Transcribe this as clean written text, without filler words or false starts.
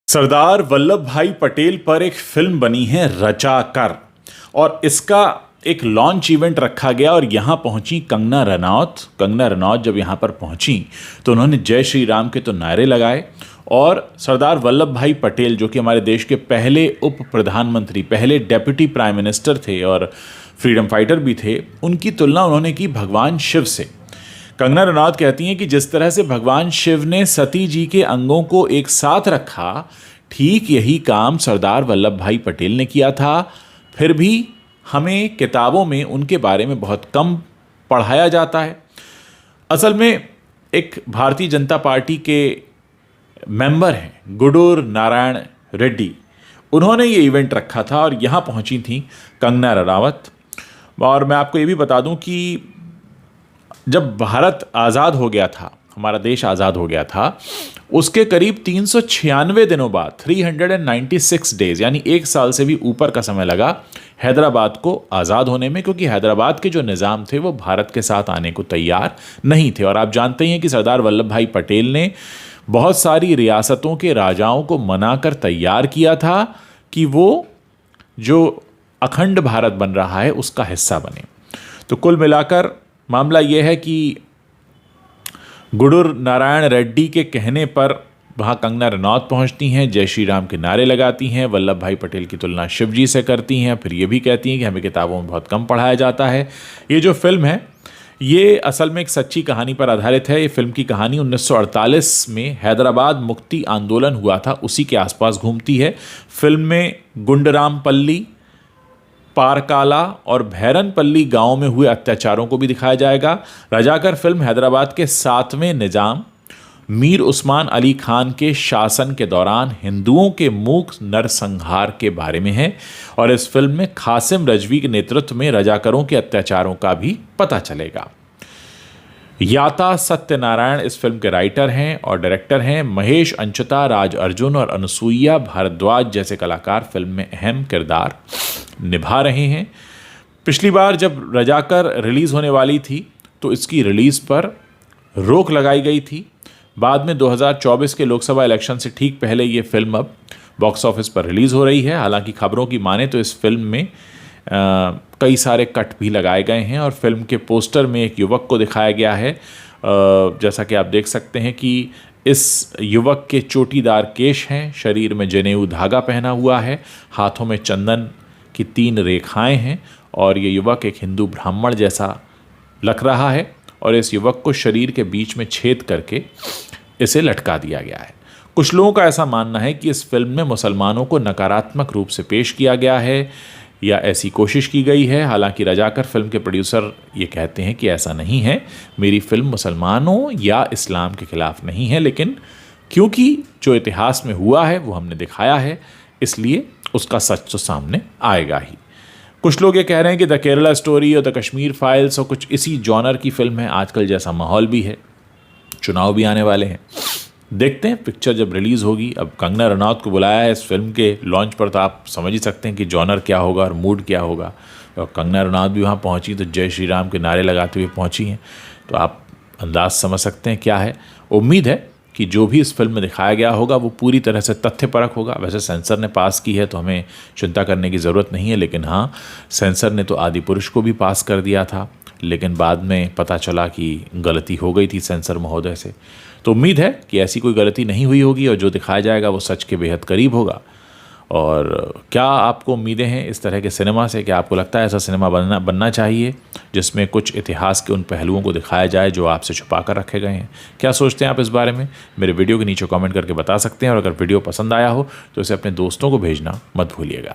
सरदार वल्लभ भाई पटेल पर एक फिल्म बनी है रचाकर और इसका एक लॉन्च इवेंट रखा गया और यहाँ पहुँची कंगना रनौत जब यहाँ पर पहुँची तो उन्होंने जय श्री राम के तो नारे लगाए और सरदार वल्लभ भाई पटेल जो कि हमारे देश के पहले उप प्रधानमंत्री, पहले डेप्यूटी प्राइम मिनिस्टर थे और फ्रीडम फाइटर भी थे, उनकी तुलना उन्होंने की भगवान शिव से। कंगना रनौत कहती हैं कि जिस तरह से भगवान शिव ने सती जी के अंगों को एक साथ रखा, ठीक यही काम सरदार वल्लभ भाई पटेल ने किया था। फिर भी हमें किताबों में उनके बारे में बहुत कम पढ़ाया जाता है। असल में एक भारतीय जनता पार्टी के मेंबर हैं गुडूर नारायण रेड्डी, उन्होंने ये इवेंट रखा था और यहाँ पहुँची थी कंगना रनौत। और मैं आपको ये भी बता दूं कि जब भारत आज़ाद हो गया था, हमारा देश आज़ाद हो गया था, उसके करीब 396 दिनों बाद 396 डेज यानी एक साल से भी ऊपर का समय लगा हैदराबाद को आज़ाद होने में, क्योंकि हैदराबाद के जो निज़ाम थे वो भारत के साथ आने को तैयार नहीं थे। और आप जानते हैं कि सरदार वल्लभ भाई पटेल ने बहुत सारी रियासतों के राजाओं को मनाकर तैयार किया था कि वो जो अखंड भारत बन रहा है उसका हिस्सा बने। तो कुल मिलाकर मामला यह है कि गुडूर नारायण रेड्डी के कहने पर वहाँ कंगना रनौत पहुँचती हैं, जय श्री राम के नारे लगाती हैं, वल्लभ भाई पटेल की तुलना शिव जी से करती हैं, फिर ये भी कहती हैं कि हमें किताबों में बहुत कम पढ़ाया जाता है। ये जो फिल्म है ये असल में एक सच्ची कहानी पर आधारित है। ये फिल्म की कहानी 1948 में हैदराबाद मुक्ति आंदोलन हुआ था, उसी के आसपास घूमती है। फिल्म में गुंडरामपल्ली, पारकाला और भैरनपल्ली गांव में हुए अत्याचारों को भी दिखाया जाएगा। रजाकर फिल्म हैदराबाद के 7वें निजाम मीर उस्मान अली खान के शासन के दौरान हिंदुओं के मूक नरसंहार के बारे में है और इस फिल्म में कासिम रजवी के नेतृत्व में रजाकरों के अत्याचारों का भी पता चलेगा। याता सत्यनारायण इस फिल्म के राइटर हैं और डायरेक्टर हैं। महेश अंचुता, राज अर्जुन और अनुसुईया भारद्वाज जैसे कलाकार फिल्म में अहम किरदार निभा रहे हैं। पिछली बार जब रजाकर रिलीज़ होने वाली थी तो इसकी रिलीज़ पर रोक लगाई गई थी। बाद में 2024 के लोकसभा इलेक्शन से ठीक पहले ये फिल्म अब बॉक्स ऑफिस पर रिलीज़ हो रही है। हालांकि खबरों की माने तो इस फिल्म में कई सारे कट भी लगाए गए हैं और फिल्म के पोस्टर में एक युवक को दिखाया गया है। जैसा कि आप देख सकते हैं कि इस युवक के चोटीदार केश हैं, शरीर में जनेऊ धागा पहना हुआ है, हाथों में चंदन की 3 रेखाएं हैं और ये युवक एक हिंदू ब्राह्मण जैसा लग रहा है और इस युवक को शरीर के बीच में छेद करके इसे लटका दिया गया है। कुछ लोगों का ऐसा मानना है कि इस फिल्म में मुसलमानों को नकारात्मक रूप से पेश किया गया है या ऐसी कोशिश की गई है। हालांकि रजाकर फिल्म के प्रोड्यूसर ये कहते हैं कि ऐसा नहीं है, मेरी फिल्म मुसलमानों या इस्लाम के खिलाफ नहीं है, लेकिन क्योंकि जो इतिहास में हुआ है वो हमने दिखाया है, इसलिए उसका सच तो सामने आएगा ही। कुछ लोग ये कह रहे हैं कि द केरला स्टोरी और द कश्मीर फाइल्स और कुछ इसी जॉनर की फिल्म है। आजकल जैसा माहौल भी है, चुनाव भी आने वाले हैं, देखते हैं पिक्चर जब रिलीज़ होगी। अब कंगना रनौत को बुलाया है इस फिल्म के लॉन्च पर, तो आप समझ ही सकते हैं कि जॉनर क्या होगा और मूड क्या होगा। और कंगना रनौत भी वहाँ पहुँची तो जय श्री राम के नारे लगाते हुए पहुँची हैं, तो आप अंदाज़ समझ सकते हैं क्या है। उम्मीद है कि जो भी इस फिल्म में दिखाया गया होगा वो पूरी तरह से तथ्यपरक होगा। वैसे सेंसर ने पास की है तो हमें चिंता करने की ज़रूरत नहीं है, लेकिन हाँ, सेंसर ने तो आदिपुरुष को भी पास कर दिया था, लेकिन बाद में पता चला कि गलती हो गई थी सेंसर महोदय से। तो उम्मीद है कि ऐसी कोई गलती नहीं हुई होगी और जो दिखाया जाएगा वो सच के बेहद करीब होगा। और क्या आपको उम्मीदें हैं इस तरह के सिनेमा से? क्या आपको लगता है ऐसा सिनेमा बनना चाहिए जिसमें कुछ इतिहास के उन पहलुओं को दिखाया जाए जो आपसे छुपा कर रखे गए हैं? क्या सोचते हैं आप इस बारे में? मेरे वीडियो के नीचे कमेंट करके बता सकते हैं और अगर वीडियो पसंद आया हो तो इसे अपने दोस्तों को भेजना मत भूलिएगा।